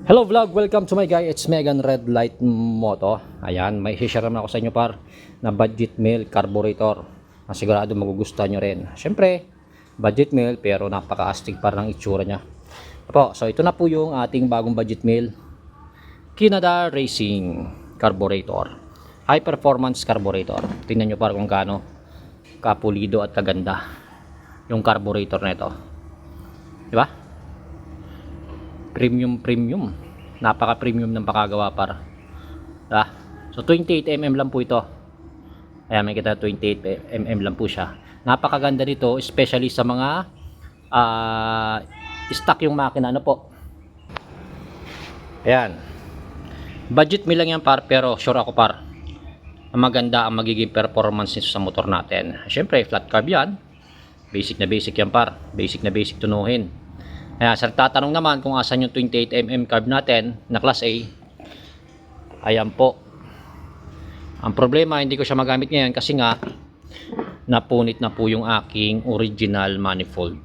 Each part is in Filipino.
Hello vlog, welcome to my guy, it's Megan Red Light Moto. Ayan, may share naman ako sa inyo par na budget meal carburetor na sigurado magugustuhan nyo rin. Siyempre, budget meal pero napaka-astig par ng itsura nya. So ito na po yung ating bagong budget meal, Canada Racing Carburetor, High Performance Carburetor. Tingnan nyo par kung gaano kapulido at kaganda yung carburetor na ito, diba? Premium, napaka premium ng pakagawa par. So 28mm lang po ito. Ayan, may kita 28mm lang po siya. Napakaganda nito, especially sa mga stock yung makina, ano po. Ayan, budget meal lang yan par, pero sure ako par ang maganda ang magiging performance nito sa motor natin. Syempre flat carb yan, basic na basic yan par, basic na basic tunuhin. Ayan, sa tatanong naman kung asan yung 28mm carb natin na class A, ayan po. Ang problema, hindi ko siya magamit ngayon kasi nga napunit na po yung aking original manifold,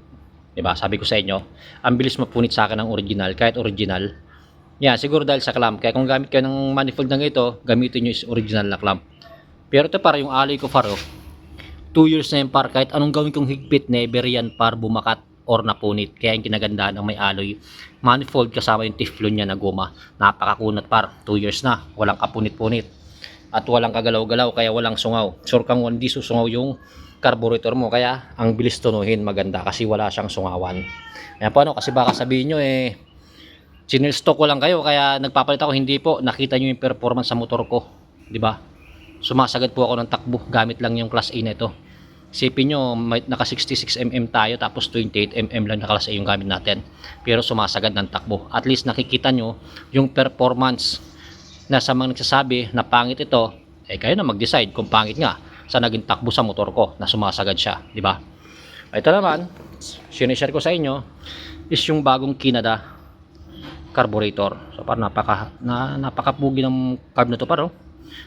diba? Sabi ko sa inyo, ang bilis mapunit sa akin ng original, kahit original. Yan, siguro dahil sa clamp. Kaya kung gamit kayo ng manifold ng ito, gamitin nyo is original na clamp. Pero ito para yung alloy ko faro, 2 years na yung par, kahit anong gawin kong higpit, never yan par bumakat or napunit. Kaya yung kinagandaan ng may alloy manifold kasama yung teflon niya na goma, napakakunat par. 2 years na, walang kapunit-punit at walang kagalaw-galaw, kaya walang sungaw. Sure kang hindi susungaw yung carburetor mo, kaya ang bilis tunuhin, maganda kasi wala siyang sungawan. Ayan po, ano, kasi baka sabihin nyo sinilstock ko lang kayo kaya nagpapalit ako. Hindi po, nakita nyo yung performance sa motor ko, di ba? Sumasagad po ako ng takbo gamit lang yung class A na ito. Isipin nyo, naka 66mm tayo tapos 28mm lang na class A yung gamit natin, pero sumasagad ng takbo. At least nakikita nyo yung performance na sa mga nagsasabi na pangit ito, kayo na mag-decide kung pangit nga sa naging takbo sa motor ko na sumasagad siya, di ba? Ito naman, sinishare ko sa inyo is yung bagong Canada carburetor. So parang napakapugi ng carb na to par,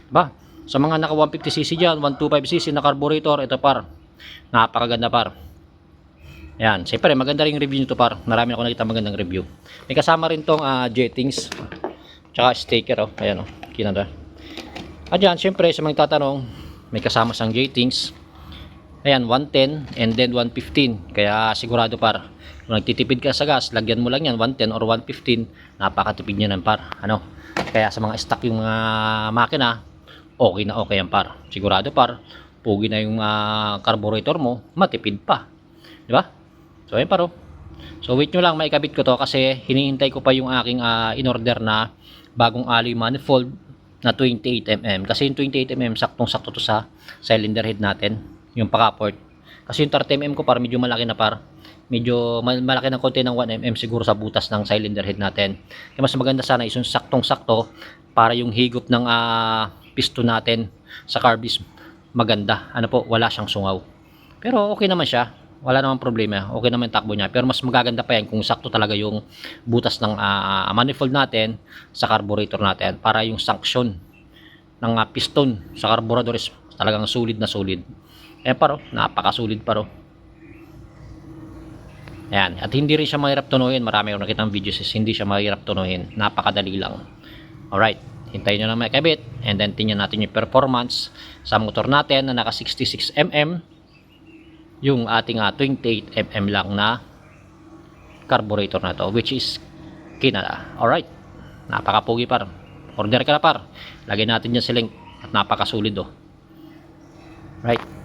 diba? Sa mga naka 150cc dyan, 125cc na carburetor, ito par, napakaganda par. Ayan, siyempre maganda rin yung review nito par, marami ako nakita magandang review. May kasama rin tong jettings tsaka sticker, ayan Canada. At yan, siyempre sa mga tatanong, may kasama sang jettings. Ayan, 110 and then 115, kaya sigurado par, kung nagtitipid ka sa gas, lagyan mo lang yan 110 or 115, napakatipid niya ng par, kaya sa mga stock yung mga makina, okay na okay yan par, sigurado par, pugi na yung carburetor mo, matipid pa, di ba? So ayan par, so wait nyo lang, maikabit ko to kasi hinihintay ko pa yung aking in order na bagong alloy manifold na 28mm, kasi yung 28mm saktong sakto to sa cylinder head natin, yung paka-port. Kasi yung 30mm ko par, medyo malaki na par, medyo malaki ng konti ng 1mm siguro sa butas ng cylinder head natin. Kaya mas maganda sana is yung saktong sakto para yung higop ng piston natin sa carb is maganda, wala siyang sungaw. Pero okay naman siya, wala namang problema, okay naman yung takbo niya. Pero mas magaganda pa yan kung sakto talaga yung butas ng manifold natin sa carburetor natin, para yung sanction ng piston sa carburetor is talagang solid na solid. Paro, napakasulit paro. Ayan, at hindi rin siya mahirap tunuhin. Marami akong nakita ng videos is hindi siya mahirap tunuhin, napakadali lang. Alright, hintayin nyo na makabit and then tingnan natin yung performance sa motor natin na naka 66mm, yung ating 28mm lang na carburetor na to, which is Canada. Alright, napakapugi par, order ka na par, lagay natin dyan si link at napakasulit Right.